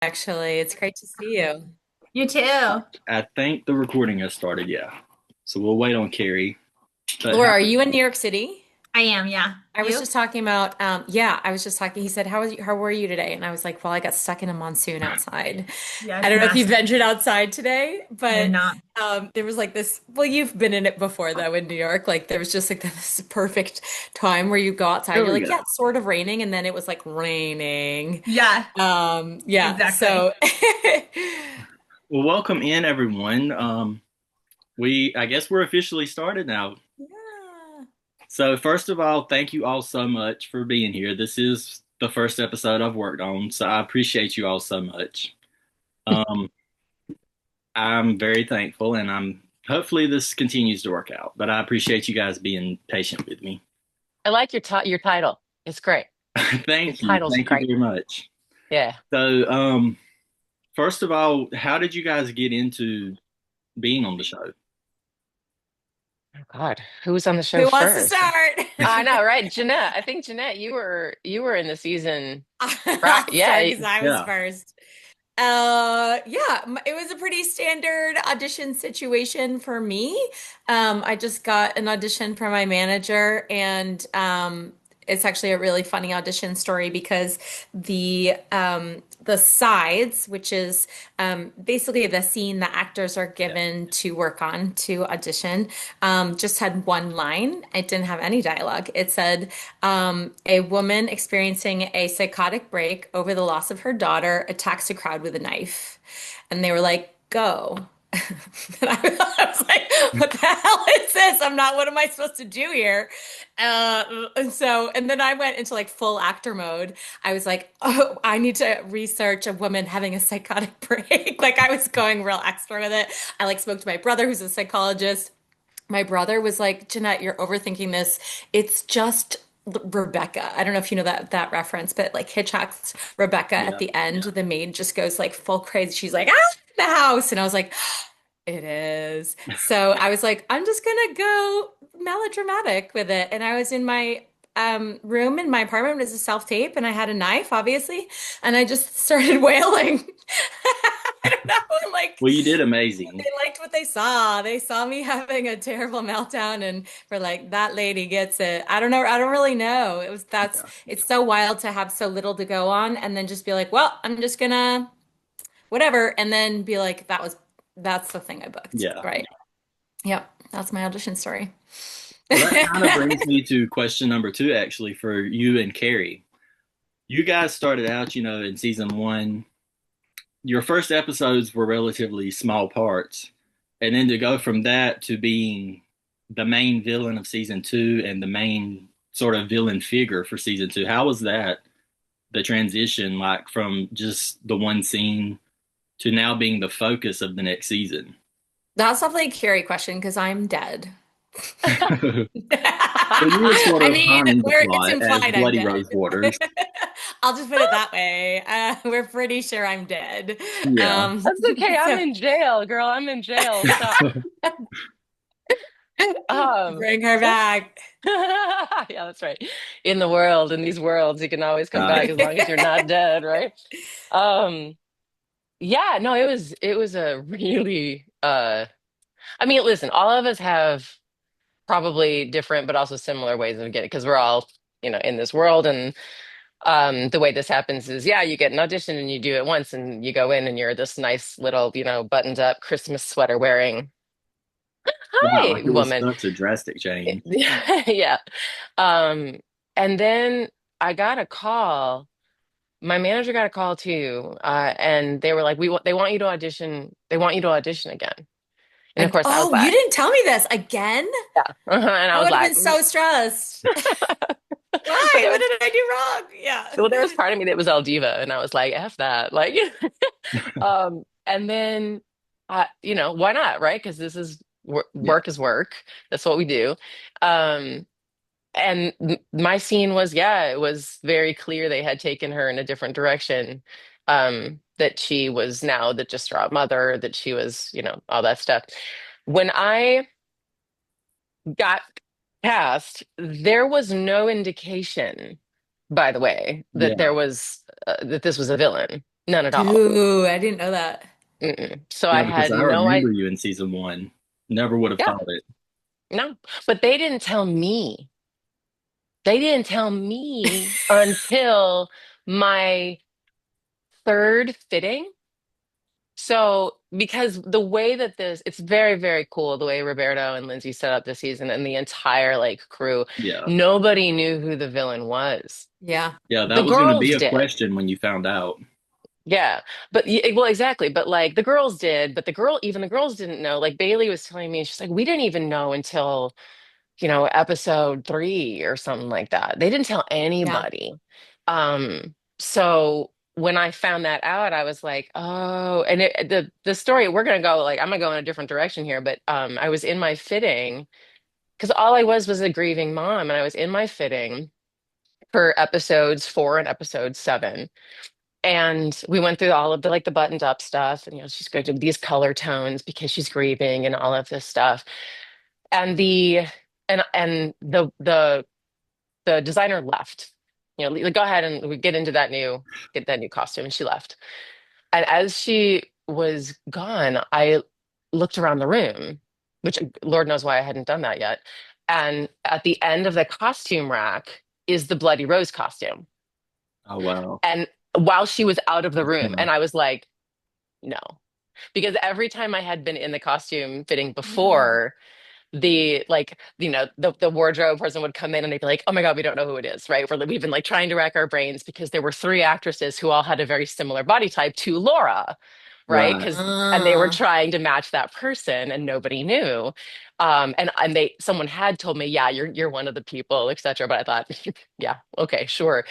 Actually. It's great to see you. You too. I think the recording has started, yeah. So we'll wait on Carey. But Laura, how are you in New York City? I am, yeah. I was You? just talking about, yeah, I was just talking. He said, how were you today? And I was like, well, I got stuck in a monsoon outside. Yeah, I it's don't know if you nasty. ventured outside today, I have but not. there was like this, well, you've been in it before though in New York. Like there was just like this perfect time where you go outside and There you're we like, go. yeah, it's sort of raining. And then it was like raining. Yeah, Yeah. exactly. So Well, welcome in everyone. I guess we're officially started now. yeah. So first of all, thank you all so much for being here. This is the first episode I've worked on, so I appreciate you all so much. Um, I'm very thankful, and I'm hopefully this continues to work out. But I appreciate you guys being patient with me. I like your title. It's great. Your title's Thank you great. very much. Yeah. So, first of all, how did you guys get into being on the show? Oh God, who was on the show Who wants to first? start? I know, right? Jeanette. I think Jeanette, you were in the season, right? I'll Yeah. start because I was Yeah. first. Yeah, it was a pretty standard audition situation for me. I just got an audition from my manager, and it's actually a really funny audition story because the sides, which is basically the scene the actors are Yeah. given to work on to audition, just had one line. It didn't have any dialogue. It said, a woman experiencing a psychotic break over the loss of her daughter attacks a crowd with a knife. And they were like, go. And I was like, what the hell is this? What am I supposed to do here? And then I went into like full actor mode. I was like, oh, I need to research a woman having a psychotic break. Like I was going real extra with it. I like spoke to my brother, who's a psychologist. My brother was like, Jeanette, you're overthinking this. It's just Rebecca. I don't know if you know that reference, but like Hitchcock's Rebecca at Yeah. the end, the maid just goes like full crazy. She's like, ah, the house. And I was like, it is. So I was like, I'm just gonna go melodramatic with it. And I was in my room in my apartment. It was a self-tape, and I had a knife, obviously, and I just started wailing. I don't know, like Well, you did they amazing. liked what they saw. They saw me having a terrible meltdown and were like, that lady gets it. I don't know. I don't really know. Yeah. It's so wild to have so little to go on and then just be like, well, I'm just gonna whatever. And then be like, that's the thing I booked. Yeah. Right. Yep. That's my audition story. Well, that kind of brings me to question number two, actually, for you and Carrie. You guys started out, in season one. Your first episodes were relatively small parts. And then to go from that to being the main villain of season two and the main sort of villain figure for season two, how was that, the transition, like from just the one scene to now being the focus of the next season? That's definitely a Carrie question because I'm dead. Well, you were sort I of mean, priming the where it's plot as implied I'm Bloody dead. Rose Waters. I'll just put it that way. We're pretty sure I'm dead. Yeah. Um, That's okay. I'm so in jail, girl. I'm in jail. Stop. Um, bring her back. yeah, that's right. In the world, in these worlds, you can always come back as long as you're not dead, right? Um, yeah, no, it was a really I mean, listen, all of us have probably different but also similar ways of getting because we're all, in this world and the way this happens is yeah, you get an audition and you do it once and you go in and you're this nice little, buttoned up Christmas sweater wearing Wow, hi like it was woman. such a drastic change. Yeah. Um, and then I got a call. My manager got a call too, and they were like, they want you to audition. They want you to audition again." And of course, I was Oh, you like, didn't tell me this again? "Yeah," and I I was would have like, been so stressed. but Why? What did I do wrong? Yeah. well, there was part of me that was El Diva, and I was like, "F that," like, and then, why not, right? Because this is Yeah. work is work. That's what we do. Um, and my scene was, yeah, it was very clear they had taken her in a different direction. That she was now the distraught mother, that she was, all that stuff. When I got cast, there was no indication, by the way, that Yeah. that this was a villain. None at all. Ooh, I didn't know that. Mm-mm. So Yeah, I because had I no idea. remember you in season one. Never would have Yeah, thought it. no. But they didn't tell me. They didn't tell me until my third fitting. So, because the way that it's very, very cool the way Roberto and Lindsay set up this season and the entire like crew, Yeah. nobody knew who the villain was. Yeah. Yeah, The that was going to be girls a did. question when you found out. Yeah. But well, exactly. But like the girls did, but even the girls didn't know. Like Bailey was telling me, she's like, we didn't even know until episode 3 or something like that. They didn't tell Yeah. anybody. So when I found that out, I was like, oh, and the story, we're gonna go like I'm gonna go in a different direction here, but I was in my fitting because all I was a grieving mom, and I was in my fitting for episodes 4 and episode 7. And we went through all of the like the buttoned up stuff, and she's going to these color tones because she's grieving and all of this stuff. And the designer left. Like, go ahead and we get that new costume, and she left. And as she was gone, I looked around the room, which Lord knows why I hadn't done that yet. And at the end of the costume rack is the Bloody Rose costume. Oh, wow. And while she was out of the room, Yeah. and I was like, no, because every time I had been in the costume fitting before, the like the wardrobe person would come in and they'd be like, oh my God, we don't know who it is, right? We've been like trying to rack our brains because there were 3 actresses who all had a very similar body type to Laura, right? Right. Because and they were Uh, trying to match that person and nobody knew. And they someone had told me, yeah, you're one of the people, etc. But I thought, yeah, okay, sure.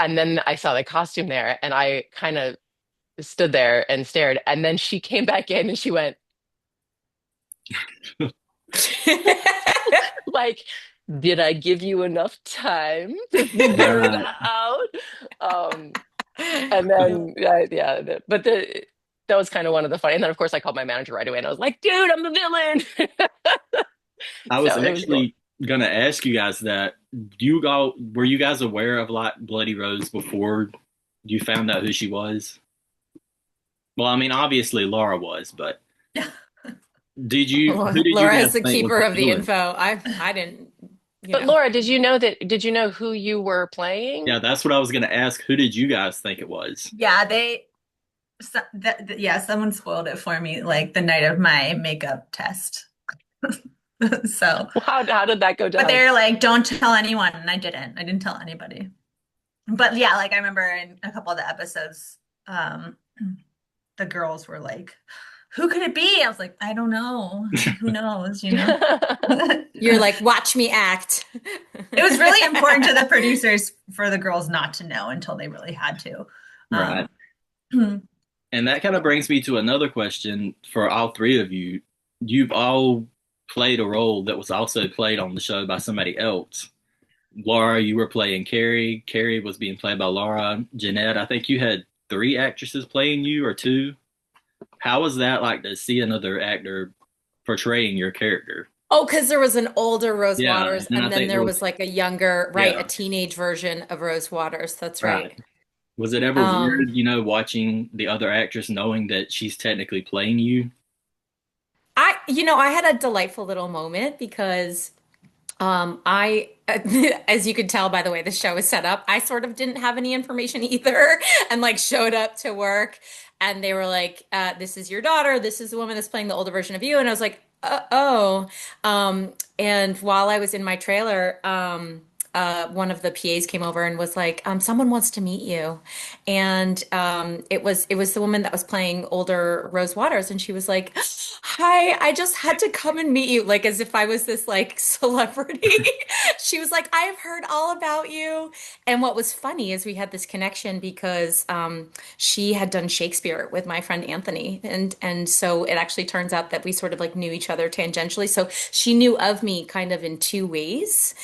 And then I saw the costume there and I kind of stood there and stared, and then she came back in and she went like, did I give you enough time to figure it Right. out? Um, and then yeah, that was kind of one of the funny. And then of course I called my manager right away and I was like, dude, I'm the villain. I was So it was cool. actually going to ask you guys that. Were you guys aware of like Bloody Rose before you found out who she was? Well, I mean, obviously Laura was, but who did you Laura is guys the think was keeper the of the villain? info. I didn't, you But know. Laura, did you know who you were playing? Yeah, that's what I was going to ask. Who did you guys think it was? Yeah, yeah, someone spoiled it for me like the night of my makeup test. So, How did that go but down? they're like, don't tell anyone, and I didn't. I didn't tell anybody. But yeah, like I remember in a couple of the episodes, um, the girls were like, "Who could it be?" I was like, "I don't know. Who knows?" You're like, watch me act. It was really important to the producers for the girls not to know until they really had to. Right. Um, And that kind of brings me to another question for all three of you. You've all played a role that was also played on the show by somebody else. Laura, you were playing Carey. Carey was being played by Laura. Jeanette, I think you had 3 actresses playing you or 2. How was that like to see another actor portraying your character? Oh, because there was an older Rose Yeah, Waters, and I and then think there there was, was like a younger, right, a yeah, teenage version of Rose Waters. That's right. right. Was it ever Um, weird, watching the other actress knowing that she's technically playing you? I had a delightful little moment because I, as you could tell by the way the show is set up, I sort of didn't have any information either, and like showed up to work, and they were like, "This is your daughter. This is the woman that's playing the older version of you," and I was like, "Oh." And while I was in my trailer, one of the PAs came over and was like, "Someone wants to meet you," and it was the woman that was playing older Rose Waters, and she was like, "Hi, I just had to come and meet you," like as if I was this like celebrity. She was like, "I have heard all about you," and what was funny is we had this connection because she had done Shakespeare with my friend Anthony, and so it actually turns out that we sort of like knew each other tangentially. So she knew of me kind of in 2 ways.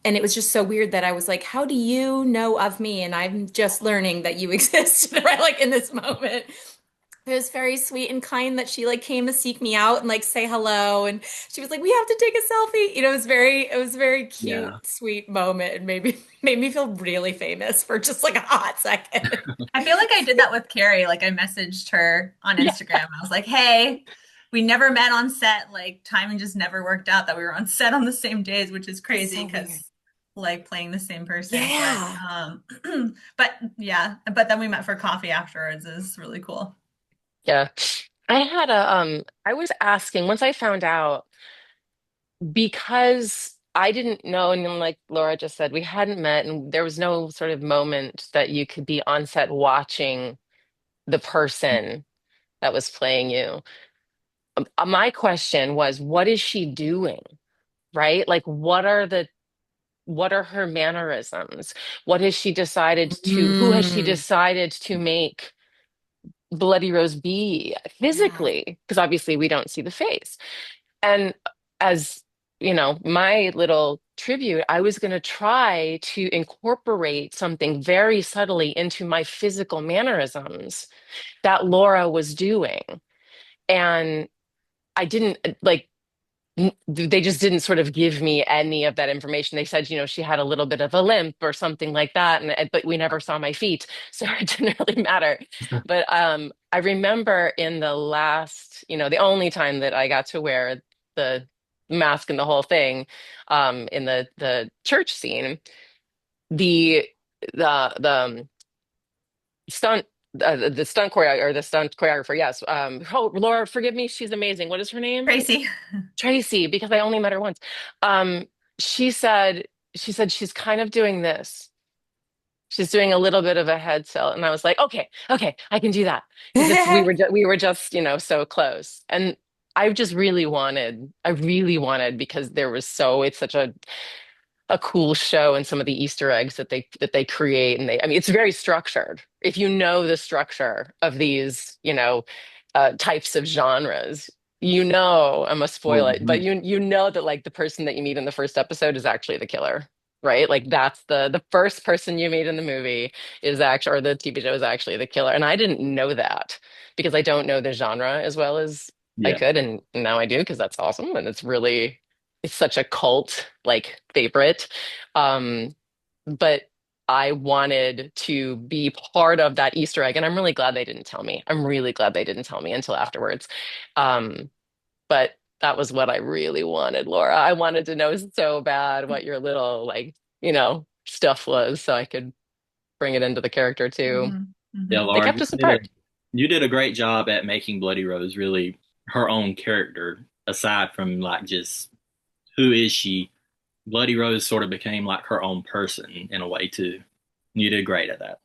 And it was just so weird that I was like, how do you know of me? And I'm just learning that you exist, right? Like in this moment. It was very sweet and kind that she like came to seek me out and like say hello. And she was like, "We have to take a selfie." It was a very Yeah. cute, sweet moment and made me feel really famous for just like a hot second. I feel like I did that with Carrie. Like I messaged her on Yeah. Instagram. I was like, "Hey, we never met on set. Like timing just never worked out that we were on set on the same days, which is It's crazy so weird. because like playing the same person." But Yeah. but yeah, but then we met for coffee afterwards. Is really cool. Yeah. I was asking once I found out because I didn't know, and then like Laura just said, we hadn't met, and there was no sort of moment that you could be on set watching the person that was playing you. My question was, what is she doing? Right? Like, what are her mannerisms? Who has she Mm, decided to make Bloody Rose be yeah. physically? Because obviously we don't see the face. And as my little tribute, I was going to try to incorporate something very subtly into my physical mannerisms that Laura was doing. And I didn't like they just didn't sort of give me any of that information. They said, she had a little bit of a limp or something like that, and but we never saw my feet, so it didn't really matter. But I remember in the last, the only time that I got to wear the mask and the whole thing, in the church scene, the the stunt. The stunt choreographer, yes. Oh, Laura, forgive me. She's amazing. What is her name? Tracy. Tracy, because I only met her once. Um, she said she's kind of doing this. She's doing a little bit of a head tilt, and I was like, okay, I can do that because we were just so close, and I really wanted because it's such a cool show and some of the Easter eggs that they create and I mean it's very structured. If you know the structure of these, types of genres, I'm gonna spoil Oh, it, but you know that like the person that you meet in the first episode is actually the killer. Right? Like that's the first person you meet in the movie is actually or the TV show is actually the killer. And I didn't know that because I don't know the genre as well as I yeah. could, and now I do because that's awesome and it's such a cult like favorite. Um, but I wanted to be part of that Easter egg, and I'm really glad they didn't tell me. I'm really glad they didn't tell me until afterwards. Um, but that was what I really wanted, Laura. I wanted to know so bad what your little like, stuff was so I could bring it into the character too. Hmm. Yeah, Hmm. They Laura, kept us apart. you did a great job at making Bloody Rose really her own character, aside from like just who is she. Bloody Rose sort of became like her own person in a way too. You did great at that.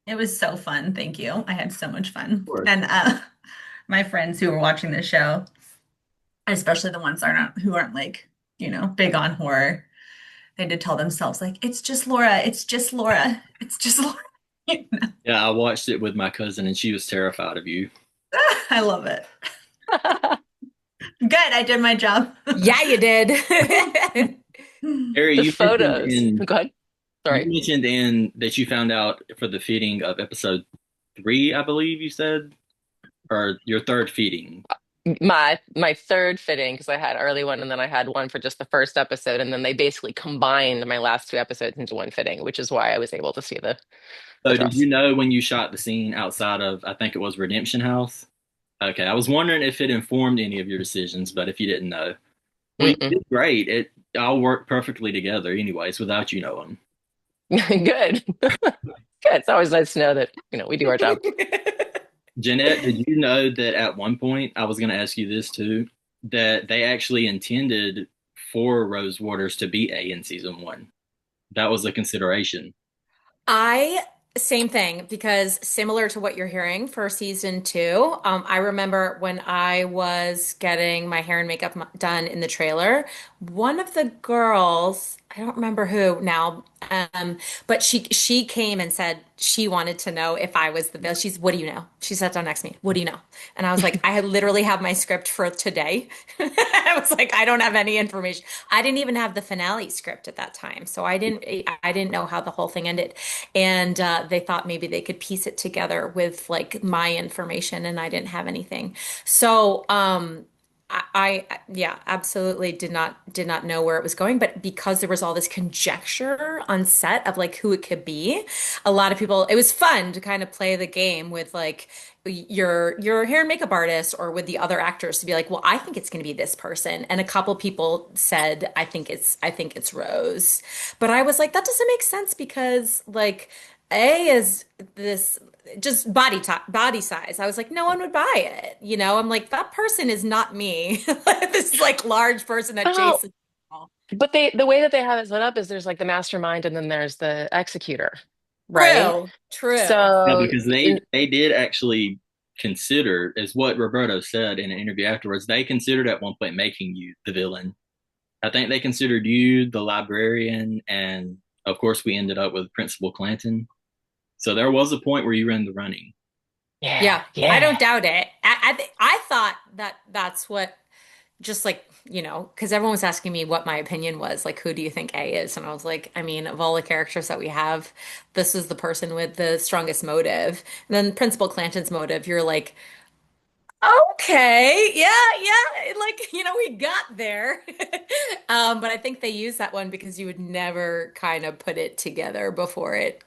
It was so fun. Thank you. I had so much Of fun. course. And my friends who were watching the show, especially the ones who aren't like, big on horror, they did tell themselves like, it's just Laura, it's just Laura, it's just Laura. You know? Yeah, I watched it with my cousin and she was terrified of you. I love it. Good, I did my job. Yeah, you did. Harry, The photos. Go ahead. you Sorry. mentioned in that you found out for the feeding of episode 3, I believe you said, or your third feeding. My third fitting because I had early one and then I had one for just the first episode and then they basically combined my last two episodes into one fitting, which is why I was able to see the So did dress. you know when you shot the scene outside of, I think it was Redemption House? Okay, I was wondering if it informed any of your decisions, but if you didn't know, well, you Mm-mm. did great. It all worked perfectly together, anyways, without you knowing. Good. Good. It's always nice to know that, we do our job. Jeanette, did you know that at one point, I was going to ask you this too, that they actually intended for Rose Waters to be A in season 1? That was a consideration. I Same thing because similar to what you're hearing for season two, I remember when I was getting my hair and makeup done in the trailer, one of the girls I don't remember who now, but she came and said she wanted to know if I was the villain. She's, what do you know? She sat down next to me. What do you know? And I was like, I had literally have my script for today. I was like, I don't have any information. I didn't even have the finale script at that time, so I didn't know how the whole thing ended. And they thought maybe they could piece it together with like my information, and I didn't have anything. So, yeah, absolutely did not know where it was going, but because there was all this conjecture on set of like who it could be, a lot of people, it was fun to kind of play the game with like your hair and makeup artist or with the other actors to be like, well, I think it's going to be this person, and a couple people said, I think it's Rose, but I was like, that doesn't make sense because like A is this just body size. I was like, no one would buy it. I'm like, that person is not me. This like large person that Oh, chases people. but the way that they have it set up is there's like the mastermind and then there's the executor, right? True, true. Yeah, So because they did actually consider, as what Roberto said in an interview afterwards, they considered at one point making you the villain. I think they considered you the librarian, and of course we ended up with Principal Clanton. So there was a point where you were in the running. yeah, Yeah, I yeah. don't doubt it. I thought that that's what just like, because everyone was asking me what my opinion was, like, who do you think A is? And I was like, I mean, of all the characters that we have, this is the person with the strongest motive. And then Principal Clanton's motive, you're like, okay, yeah, yeah, like, we got there. But I think they used that one because you would never kind of put it together before it,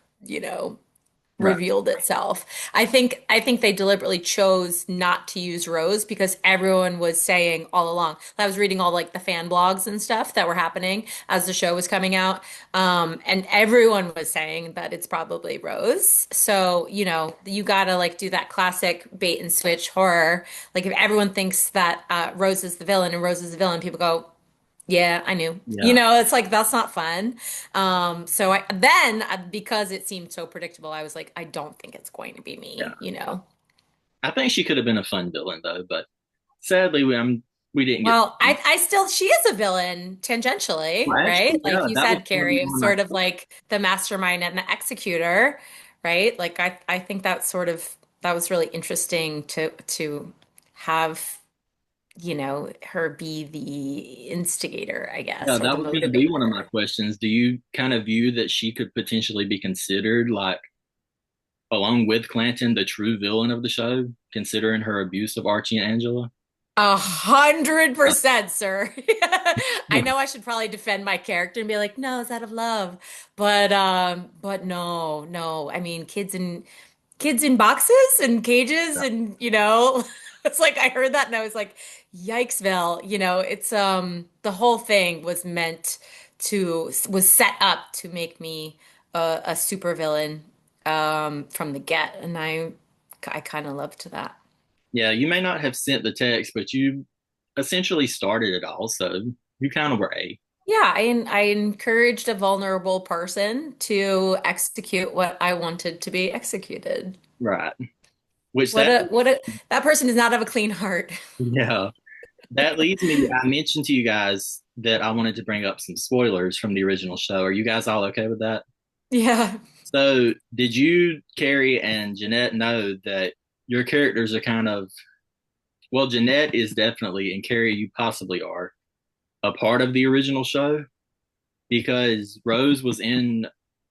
Right. revealed itself. I think they deliberately chose not to use Rose because everyone was saying all along. I was reading all like the fan blogs and stuff that were happening as the show was coming out. And everyone was saying that it's probably Rose. So, you gotta like do that classic bait and switch horror. Like if everyone thinks that Rose is the villain and Rose is the villain, people go, yeah, I knew. Yeah. It's like that's not fun. So because it seemed so predictable, I was like, I don't think it's going to be Yeah. me. I think she could have been a fun villain though, but sadly we didn't get. Well, I still she is a villain tangentially, Well, actually, right? Like yeah, you that was said, going to be Carrie, one of my sort of like the mastermind and the executor, right? Like I think that was really interesting to have, her be the instigator, I yeah, guess, or that the was going to be one of my motivator. questions. Do you kind of view that she could potentially be considered like, along with Clanton, the true villain of the show, considering her abuse of Archie and Angela? 100%, sir. I know I should probably defend my character and be like, no, it's out of love. But no, no. I mean, kids in boxes and cages and it's like I heard that and I was like, yikesville. It's the whole thing was set up to make me a supervillain from the get, and I kind of loved that. Yeah, you may not have sent the text, but you essentially started it all. So you kind of were A. Yeah, I encouraged a vulnerable person to execute what I wanted to be executed. Right. Which What that, a what a that person does not have a clean heart. yeah, that leads me. I mentioned to you guys that I wanted to bring up some spoilers from the original show. Are you guys all okay with that? Yeah. So, did you, Carrie and Jeanette, know that your characters are kind of, well, Jeanette is definitely, and Carrie, you possibly are, a part of the original show because Rose was in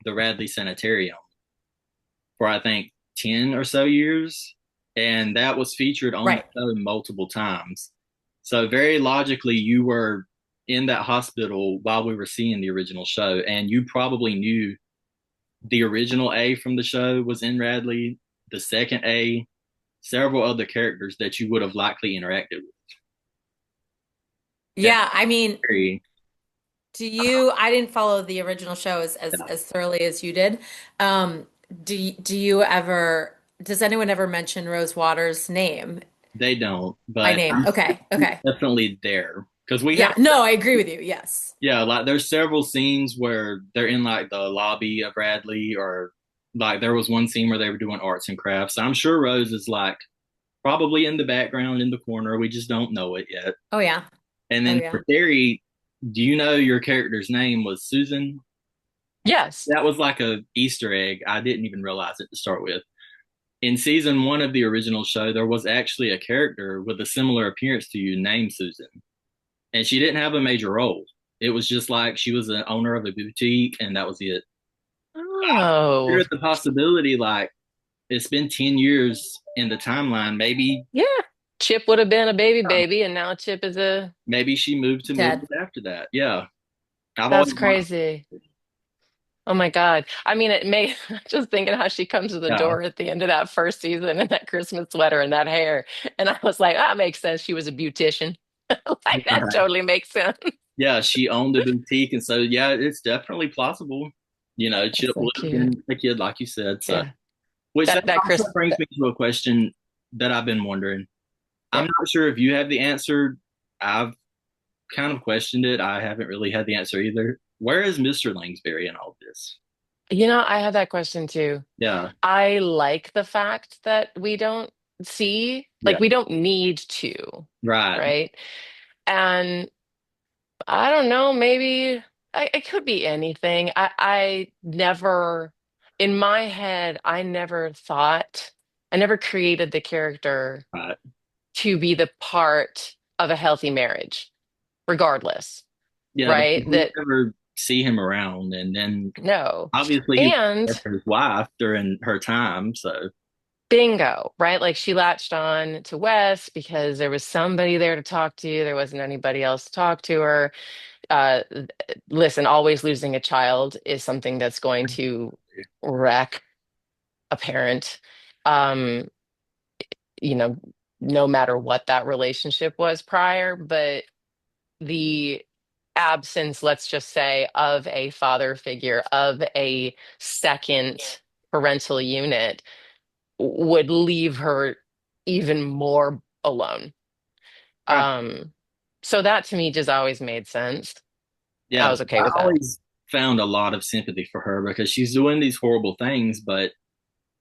the Radley Sanitarium for, I think, 10 or so years. And that was featured on the Right. show multiple times. So, very logically, you were in that hospital while we were seeing the original show, and you probably knew the original A from the show was in Radley, the second A, several other characters that you would have likely interacted with. That's Yeah, I mean, very, I didn't follow the original show as thoroughly as you did. Um, does anyone ever mention Rose Waters' name they don't, by but name? I'm Okay, okay. definitely there because we have, Yeah, no, I agree with you. Yes. yeah, like there's several scenes where they're in like the lobby of Radley, or like there was one scene where they were doing arts and crafts. I'm sure Rose is like probably in the background in the corner. We just don't know it yet. Oh yeah. And Oh then yeah. for Carrie, Do you know your character's name was Susan? Yes. That was like a Easter egg. I didn't even realize it to start with. In season one of the original show, there was actually a character with a similar appearance to you named Susan, and she didn't have a major role. It was just like she was the owner of a boutique, and that was it. Here Oh, at the possibility, like it's been 10 years in the timeline. yeah. Chip would have been a baby Yeah, baby, and now Chip is a. maybe she moved to Dead. Midland after that. Yeah, I've That's always wondered. crazy. Oh my God. I mean, it may just thinking how she comes to the Yeah, door at the end of that first season in that Christmas sweater and that hair. And I was like, that makes sense. She was a beautician. Like that right. totally makes sense. Yeah, she owned a boutique, and so yeah, it's definitely plausible. That's Chip so would have cute. been a kid, like you said. So, Yeah. which that That also Chris brings me to a question that I've been wondering. I'm yeah. not sure if you have the answer. I've kind of questioned it. I haven't really had the answer either. Where is Mr. Langsberry in all this? I had that question too. Yeah, I like the fact that we don't see, yeah, like we don't need to, right. right? And I don't know, maybe it could be anything. I never, in my head, I never created the character Right. to be the part of a healthy marriage, regardless, Yeah, because right? we That never see him around, and then no. obviously he was there And for his wife during her time. So, bingo, right? Like she latched on to Wes because there was somebody there to talk to. There wasn't anybody else to talk to her. Uh, Listen, always losing a child is something that's going to wreck a parent. Um, you know, no matter what that relationship was prior, but the absence, let's just say, of a father figure, of a second parental unit would leave her even more alone. right. Um, so that to me just always made sense. I Yeah, was okay I with that. always found a lot of sympathy for her because she's doing these horrible things, but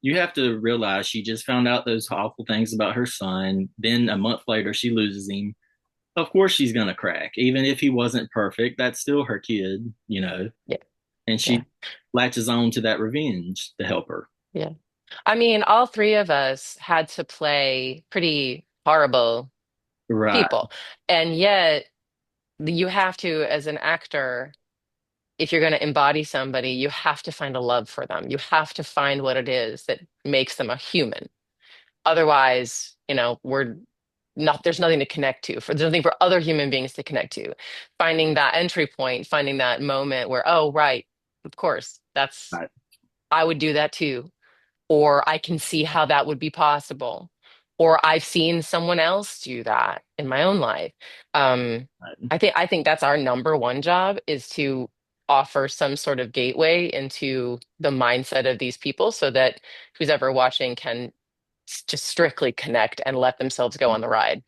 you have to realize she just found out those awful things about her son. Then a month later, she loses him. Of course, she's going to crack. Even if he wasn't perfect, that's still her kid. Yeah, And yeah, she latches on to that revenge to help her. yeah. I mean, all three of us had to play pretty horrible Right, people. And yet, you have to, as an actor, if you're going to embody somebody, you have to find a love for them. You have to find what it is that makes them a human. Otherwise, there's nothing to connect to. There's nothing for other human beings to connect to. Finding that entry point, finding that moment where, oh, right, of course, right. I would do that too. Or I can see how that would be possible. Or I've seen someone else do that in my own life. Um, Right. I think that's our number one job is to offer some sort of gateway into the mindset of these people so that who's ever watching can just strictly connect and let themselves go on the ride.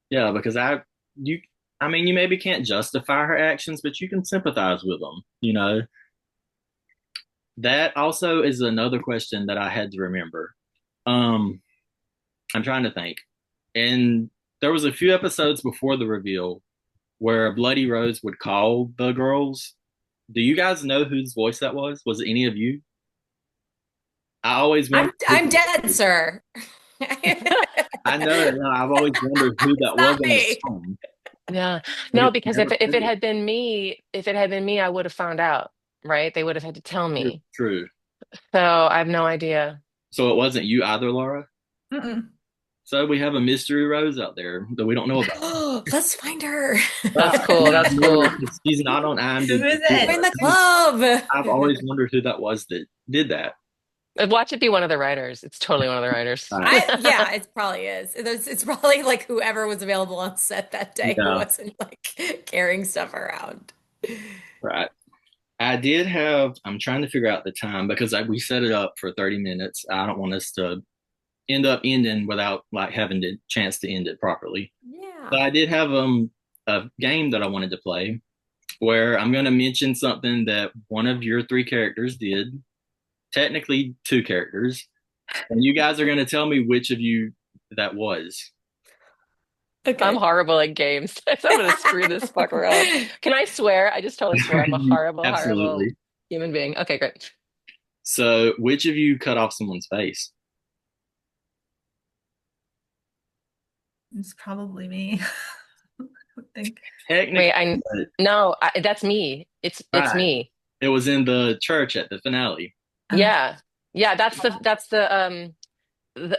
Yeah, because I mean, you maybe can't justify her actions, but you can sympathize with them. That also is another question that I had to remember. Um, I'm trying to think. And there was a few episodes before the reveal where Bloody Rose would call the girls. Do you guys know whose voice that was? Was it any of you? I always I'm wondered I'm dead, sir. I know it. No, I've always wondered who that It's was not on the me. phone Yeah. No, because I because never if said it it. had been me, I would have found out, right? They would have had to tell True. me. True. So I have no idea. So it wasn't you either, Laura. Mm-mm. So we have a mystery Rose out there that we don't know about. Let's find her. That's Right. cool. And I That's knew cool. she's not on Who IMDb, is it? Join the but club. I've always wondered who that was that did that. Watch it be one of the writers. It's totally one of the writers. Right. Yeah, it probably is. It's probably like whoever was available on set that day who Yeah. wasn't like carrying stuff around. Right. I'm trying to figure out the time because we set it up for 30 minutes. I don't want us to end up ending without like having the chance to end it properly. Yeah. But I did have a game that I wanted to play where I'm going to mention something that one of your three characters did, technically two characters, and you guys are going to tell me which of you that was. I'm Okay. horrible at games. So I'm gonna screw this fucker up. Can I swear? I just totally swore I'm a horrible, horrible Absolutely. human being. Okay, great. So, which of you cut off someone's face? It's probably me. I would think. Technically, Wait, I no, that's me. It's right. me. It was in the church at the finale. Oh, Yeah. Yeah,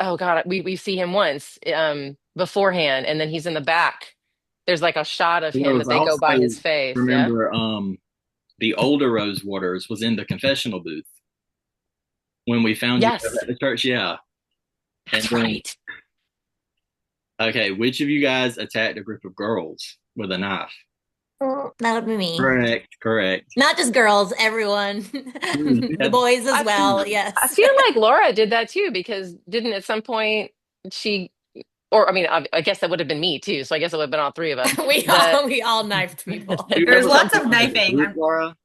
oh God, we see him once beforehand and then he's in the back. There's like a shot of There him was that they go by also, his face, yeah? remember, the older Rose Waters was in the confessional booth when we found you Yes, at the church. Yeah. And that's then, right. okay, which of you guys attacked a group of girls with a knife? That would be me. Correct, correct. Not just girls, everyone. You The had boys as I well, I yes. feel like Laura did that too because didn't at some point she or I mean I guess that would have been me too. So I guess it would have been all three of us. We But all we all knifed people. you there's ever lots been of part of a knifing. group, Laura?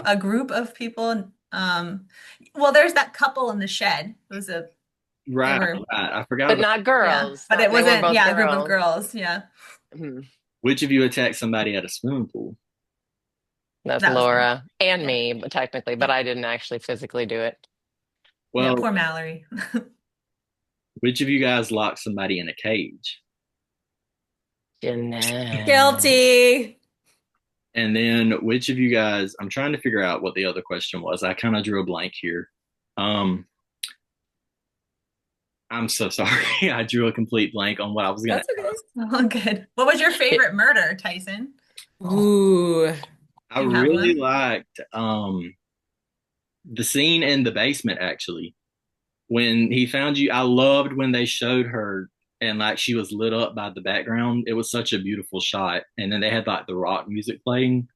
A group of people. Well, there's that couple in the shed. It was they Right, were, right. I forgot but about not yeah, girls. but it Not they weren't wasn't, both yeah, a group of girls. girls. Yeah, Hmm. which of you attacked somebody at a swimming pool? That's that was me. Laura and Yeah, me, but technically, but yeah, I didn't actually physically do it. yeah. Well, Poor Mallory. which of you guys locked somebody in a cage? Jeanette. Guilty. And then which of you guys, I'm trying to figure out what the other question was. I kind of drew a blank here. Um, I'm so sorry. I drew a complete blank on what I was gonna That's okay. ask. Oh, good. What was your favorite murder, Tyson? Ooh. I Do you have really one? liked the scene in the basement actually. When he found you, I loved when they showed her and like she was lit up by the background. It was such a beautiful shot. And then they had like the rock music playing.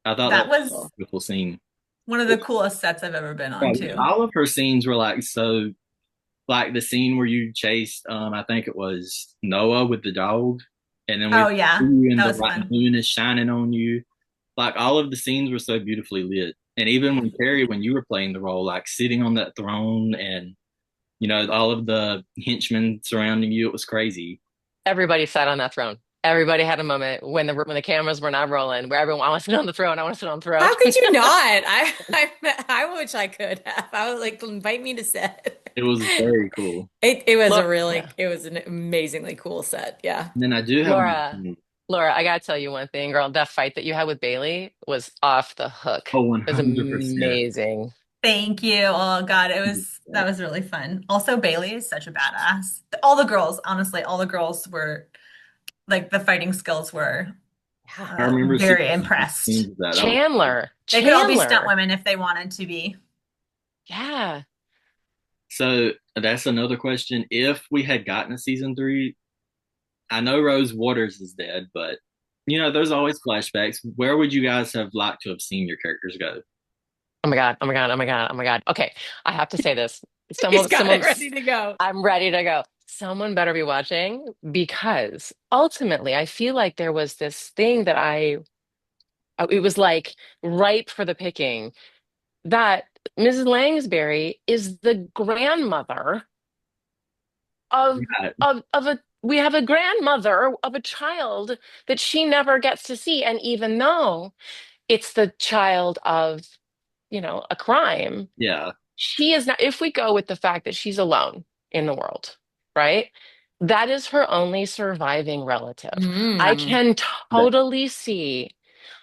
I thought that That was was a beautiful scene. one of the coolest sets I've ever been on, Yeah, too. all of her scenes were like so like the scene where you chased I think it was Noah with the dog and then we Oh, yeah, you and that the was like fun. moon is shining on you. Like all of the scenes were so beautifully lit. And even when Carrie, when you were playing the role, like sitting on that throne and all of the henchmen surrounding you, it was crazy. Everybody sat on that throne. Everybody had a moment when the cameras were not rolling, where everyone, I want to sit on the throne. I want to sit on the throne. How could you not? I wish I could have. I would like invite me to set. It was very cool. It was a Look, really yeah. it was an amazingly cool set. Yeah. And then I do have Laura, Laura, I gotta tell you one thing, girl. That fight that you had with Bailey was off the hook. oh It was 100%. amazing. Thank you. Oh God, that was really fun. Also, Bailey is such a badass. All the girls, honestly, all the girls were like the fighting skills were Yeah. I remember seeing very impressed. scenes of that. That was cool. Chandler, They could all be stunt Chandler. women if they wanted to be. Yeah. So that's another question. If we had gotten a season three, I know Rose Waters is dead, but there's always flashbacks. Where would you guys have liked to have seen your characters go? Oh my God. Oh my God. Oh my God. Oh my God. Okay. I have to say this. He's got it ready to go. I'm ready to go. Someone better be watching because ultimately I feel like there was this thing that it was like ripe for the picking that Mrs. Langsberry is the grandmother of Right. we have a grandmother of a child that she never gets to see. And even though it's the child of, a crime, Yeah. she is not, if we go with the fact that she's alone in the world, right? That is her only surviving relative. I Mm. can That, totally see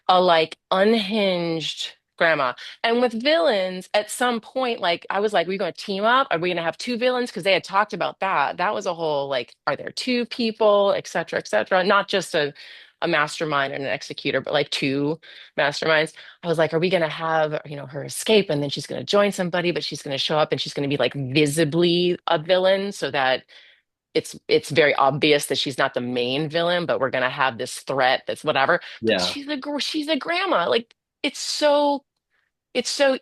a like unhinged grandma. And with villains, at some point, like I was like, are we going to team up? Are we going to have two villains? Because they had talked about that. That was a whole like, are there two people, et cetera, et cetera? Not just a mastermind and an executor, but like two masterminds. I was like, are we going to have, her escape and then she's going to join somebody, but she's going to show up and she's going to be like visibly a villain so that it's very obvious that she's not the main villain, but we're gonna have this threat that's whatever. But yeah. she's a grandma. Like it's so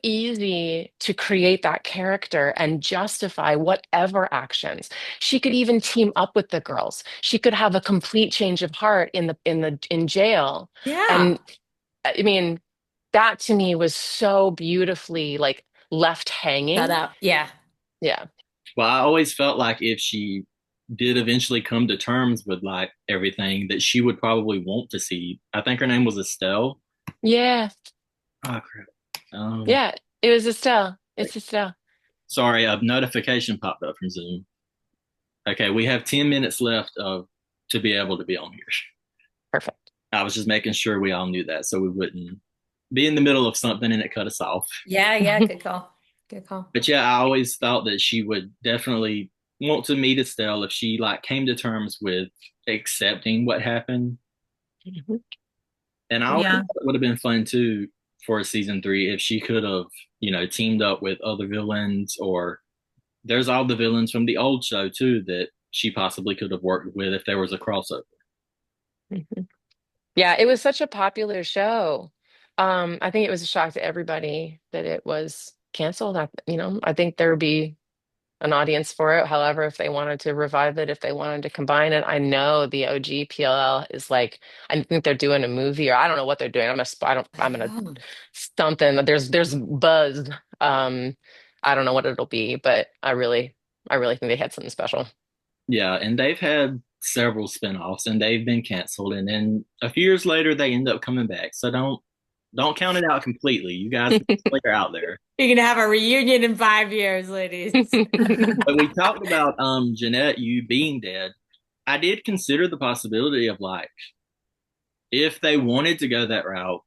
easy to create that character and justify whatever actions. She could even team up with the girls. She could have a complete change of heart in jail. Yeah. And I mean, that to me was so beautifully like left Shut hanging. up. Yeah. Yeah. Well, I always felt like if she did eventually come to terms with like everything that she would probably want to see. I think her name was Estelle. Yeah. Oh crap. Um, Yeah. It was Estelle. It's Estelle. Sorry, a notification popped up from Zoom. Okay, we have 10 minutes left of to be able to be on here. Perfect. I was just making sure we all knew that so we wouldn't be in the middle of something and it cut us off. Yeah, yeah, good call. Good call. But yeah, I always thought that she would definitely want to meet Estelle if she like came to terms with accepting what happened. Mhm. And I also Yeah. thought it would have been fun too for season three if she could have, teamed up with other villains, or there's all the villains from the old show too that she possibly could have worked with if there was a crossover. Mhm. Yeah, it was such a popular show. I think it was a shock to everybody that it was canceled. I think there would be an audience for it. However, if they wanted to revive it, if they wanted to combine it, I know the OG PLL is like, I think they're doing a movie, or I don't know what they're doing. I'm gonna Oh. something. There's buzz. I don't know what it'll be, but I really think they had something special. Yeah, and they've had several spin-offs and they've been canceled, and then a few years later they end up coming back. So don't count it out completely. You guys are out there. You're gonna have a reunion in 5 years, ladies. But we talked about Jeanette, you being dead. I did consider the possibility of like if they wanted to go that route,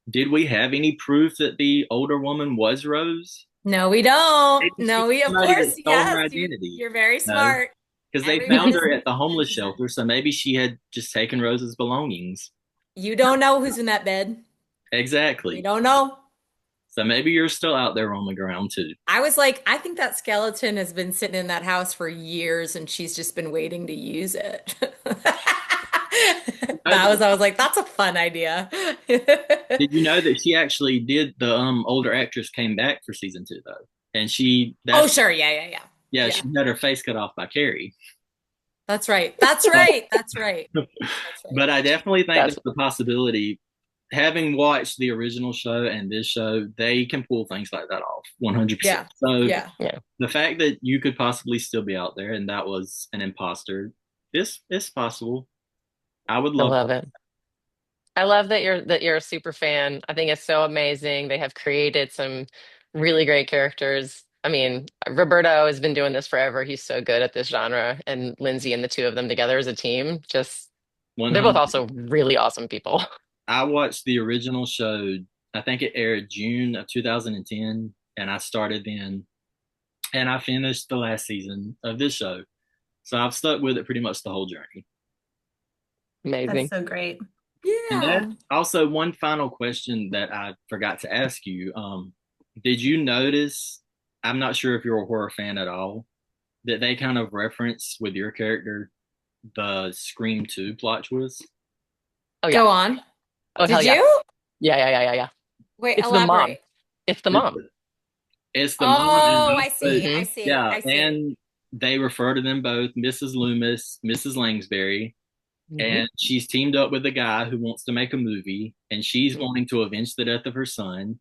did we have any proof that the older woman was Rose? No, we don't. Maybe she's No, we of somebody course, that stole her yes. identity. You're very No, smart. because they Everyone found is her at the homeless innocent. shelter, so maybe she had just taken Rose's belongings. You don't know who's in that bed. We Exactly. don't know. So maybe you're still out there on the ground too. I was like, I think that skeleton has been sitting in that house for years and she's just been waiting to use it. I was like, that's a fun idea. Did you know that she actually did the older actress came back for season two though, and Oh, that's sure. Yeah, yeah, yeah. yeah, Yeah. she had her face cut off by Carey. That's right. That's right. That's right. That's right. But I definitely think That's there's the possibility, having watched the original show and this show, they can pull things like that off 100%. Yeah. So Yeah. yeah. the fact that you could possibly still be out there and that was an imposter, this is possible. I would I love love it. I love that you're a super fan. I think it's so amazing. They have created some really great characters. I mean, Roberto has been doing this forever. He's so good at this genre, and Lindsay and the two of them together as a team, just they're both 100. also really awesome people. I watched the original show. I think it aired June of 2010, and I started then, and I finished the last season of this show. So I've stuck with it pretty much the whole journey. That's Amazing. so great. And that Yeah. also one final question that I forgot to ask you. Did you notice? I'm not sure if you're a horror fan at all. That they kind of reference with your character the Scream 2 plot twist. Oh yeah. Go on. Oh hell Did yeah. you? Yeah, yeah, yeah, yeah, yeah. Wait, It's the mom. elaborate. It's the It's, mom. it's the mom and Oh, I also see. I Hmm. see. yeah, I see. and they refer to them both Mrs. Loomis, Mrs. Langsberry, Hmm. and she's teamed up with a guy who wants to make a movie, and she's Hmm. wanting to avenge the death of her son.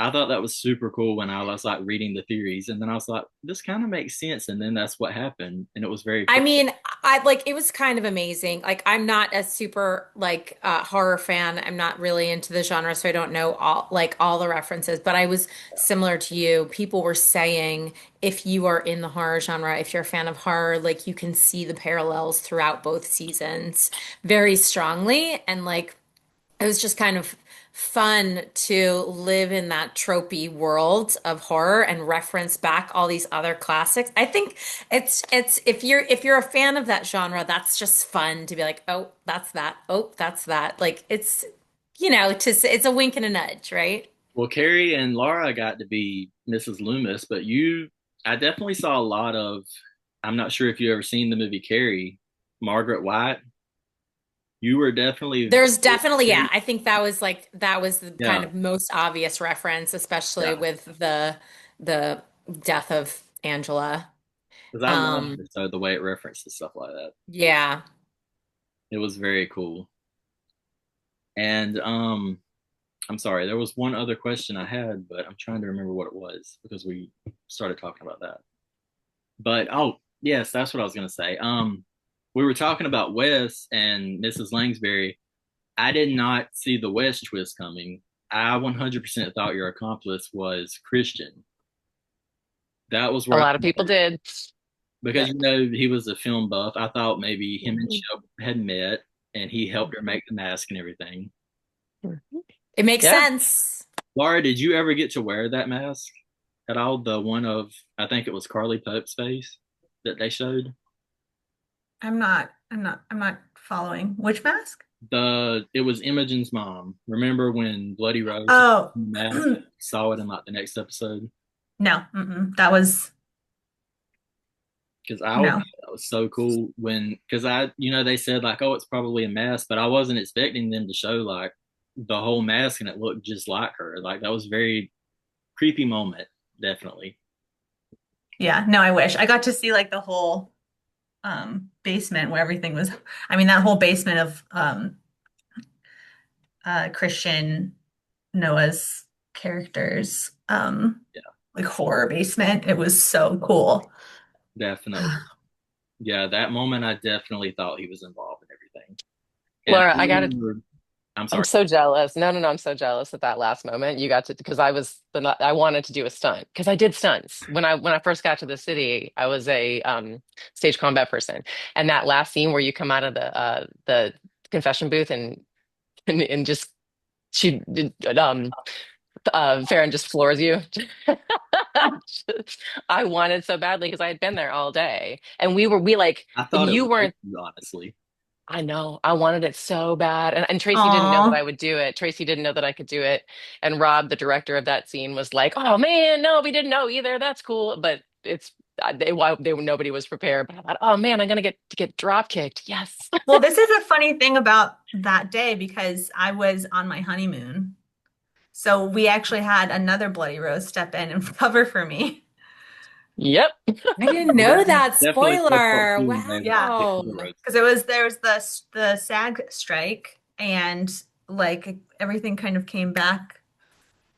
I thought that was super cool when I was like reading the theories, and then I was like, this kind of makes sense, and then that's what happened, and it was very I cool. mean, I like it was kind of amazing. Like I'm not a super like horror fan. I'm not really into the genre, so I don't know all the references, but I was similar to you. People were saying if you are in the horror genre, if you're a fan of horror, like you can see the parallels throughout both seasons very strongly and like it was just kind of fun to live in that tropey world of horror and reference back all these other classics. I think it's if you're a fan of that genre, that's just fun to be like, oh, that's that. Oh, that's that. Like it's a wink and a nudge, right? Well, Carrie and Laura got to be Mrs. Loomis, but I definitely saw a lot of. I'm not sure if you ever seen the movie Carrie, Margaret White. You were definitely, There's definitely, yeah, I think that was the kind yeah, of most obvious reference, especially yeah, with the death of Angela. because I love Um, it. So the way it references stuff like that, yeah. it was very cool. And I'm sorry, there was one other question I had, but I'm trying to remember what it was because we started talking about that. But oh, Yes, that's what I was gonna say. We were talking about Wes and Mrs. Langsberry. I did not see the West twist coming. I 100% thought your accomplice was Christian. That was A where I lot of people thought, did. because Yep. he was a film buff. I thought maybe him and Mhm. Shep had met and he helped her make the mask and everything. Mhm. It makes Yeah. sense. Laura, did you ever get to wear that mask at all? The one of, I think it was Carly Pope's face that they showed. I'm not following. Which mask? It was Imogen's mom. Remember when Bloody Rose was Oh, in the mask? Saw it in like the next episode. no, that was Because I would no. think that was so cool when, because they said like, oh, it's probably a mask, but I wasn't expecting them to show like the whole mask and it looked just like her. Like that was a very creepy moment, definitely. Yeah, no, I wish. I got to see like the whole basement where everything was. I mean, that whole basement of Christian Noah's characters, Yeah, like horror basement. It was so cool. definitely. Yeah, that moment I definitely thought he was involved in everything. And Laura, I I gotta remember, I'm I'm sorry. so jealous. No, no, no. I'm so jealous at that last moment. You got to because I wanted to do a stunt because I did stunts when I first got to the city. I was a stage combat person, and that last scene where you come out of the confession booth and just she did Farron just floors you. I wanted so badly because I had been there all day, and we like I thought it you was weren't. honestly. I know. I wanted it so bad. And Tracy didn't know that Aw. I would do it. Tracy didn't know that I could do it. And Rob, the director of that scene, was like, "Oh man, no, we didn't know either. That's cool." But nobody was prepared. But I thought, "Oh man, I'm gonna get drop kicked." Yes. Well, this is a funny thing about that day because I was on my honeymoon. So we actually had another Bloody Rose step in and cover for me. Yep. I didn't Well, know that that. definitely plays part Spoiler. two when they Yeah, pick for Wow. the roast. because there was the SAG strike and like everything kind of came back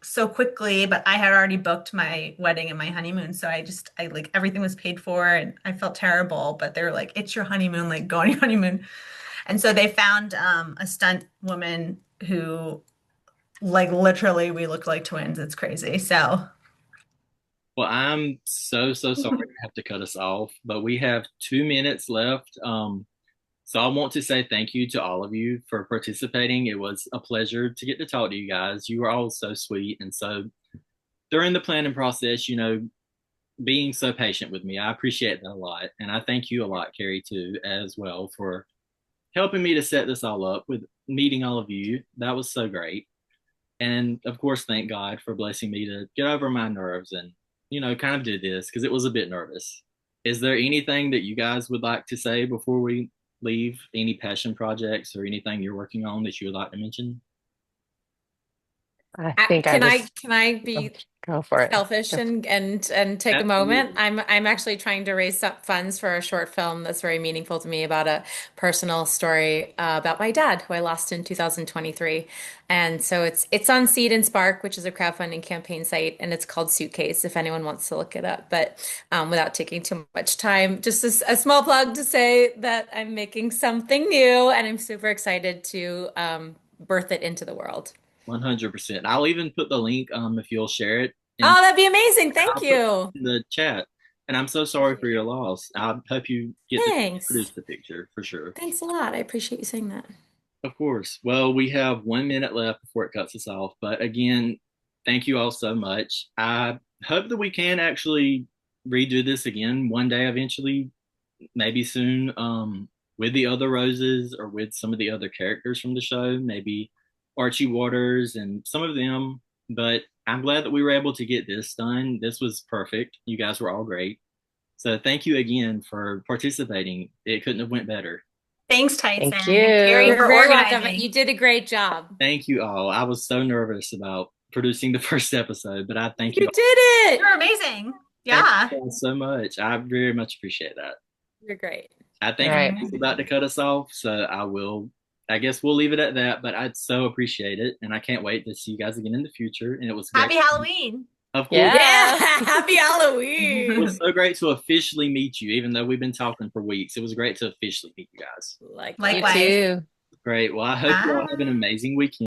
so quickly, but I had already booked my wedding and my honeymoon, so I like everything was paid for and I felt terrible, but they were like, "It's your honeymoon, like go on your honeymoon." And so they found a stunt woman who like literally we looked like twins. It's crazy. So Well, I'm so sorry to have to cut us off, but we have 2 minutes left. So I want to say thank you to all of you for participating. It was a pleasure to get to talk to you guys. You were all so sweet. And so during the planning process, being so patient with me, I appreciate that a lot. And I thank you a lot, Carrie, too, as well, for helping me to set this all up with meeting all of you. That was so great. And of course, thank God for blessing me to get over my nerves and, kind of do this because it was a bit nervous. Is there anything that you guys would like to say before we leave? Any passion projects or anything you're working on that you would like to mention? I think I Can I just can I oh, be go for it. selfish and take a moment? Absolutely. I'm actually trying to raise up funds for a short film that's very meaningful to me about a personal story about my dad who I lost in 2023. And so it's on Seed and Spark, which is a crowdfunding campaign site, and it's called Suitcase if anyone wants to look it up. But without taking too much time, just a small plug to say that I'm making something new and I'm super excited to birth it into the world. 100%. I'll even put the link if you'll share it and Oh, that'd be amazing. Thank I'll put it you. in the chat. And I'm so sorry for your loss. I hope you get to produce Thanks. the picture for sure. Thanks a lot. I appreciate you saying that. Of course. Well, we have 1 minute left before it cuts us off. But again, thank you all so much. I hope that we can actually redo this again one day eventually, maybe soon, with the other roses or with some of the other characters from the show, maybe Archie Waters and some of them. But I'm glad that we were able to get this done. This was perfect. You guys were all great. So thank you again for participating. It couldn't have went better. thanks, Tyson, Thank and Carey you. You're for very welcome. organizing. You did a great job. Thank you all. I was so nervous about producing the first episode, but I thank you You all. did it. You're amazing. Thank Yeah. you all so much. I very much appreciate that. You're great. I All think right. it's about to cut us off, so I guess we'll leave it at that, but I'd so appreciate it. And I can't wait to see you guys again in the future. And it was great. Happy Halloween. Of course. Yeah. Yeah. Happy It was Halloween. so great to officially meet you, even though we've been talking for weeks. It was great to officially meet you guys. You Likewise. Likewise. too. Great. Well, I hope you all have an Bye. amazing weekend.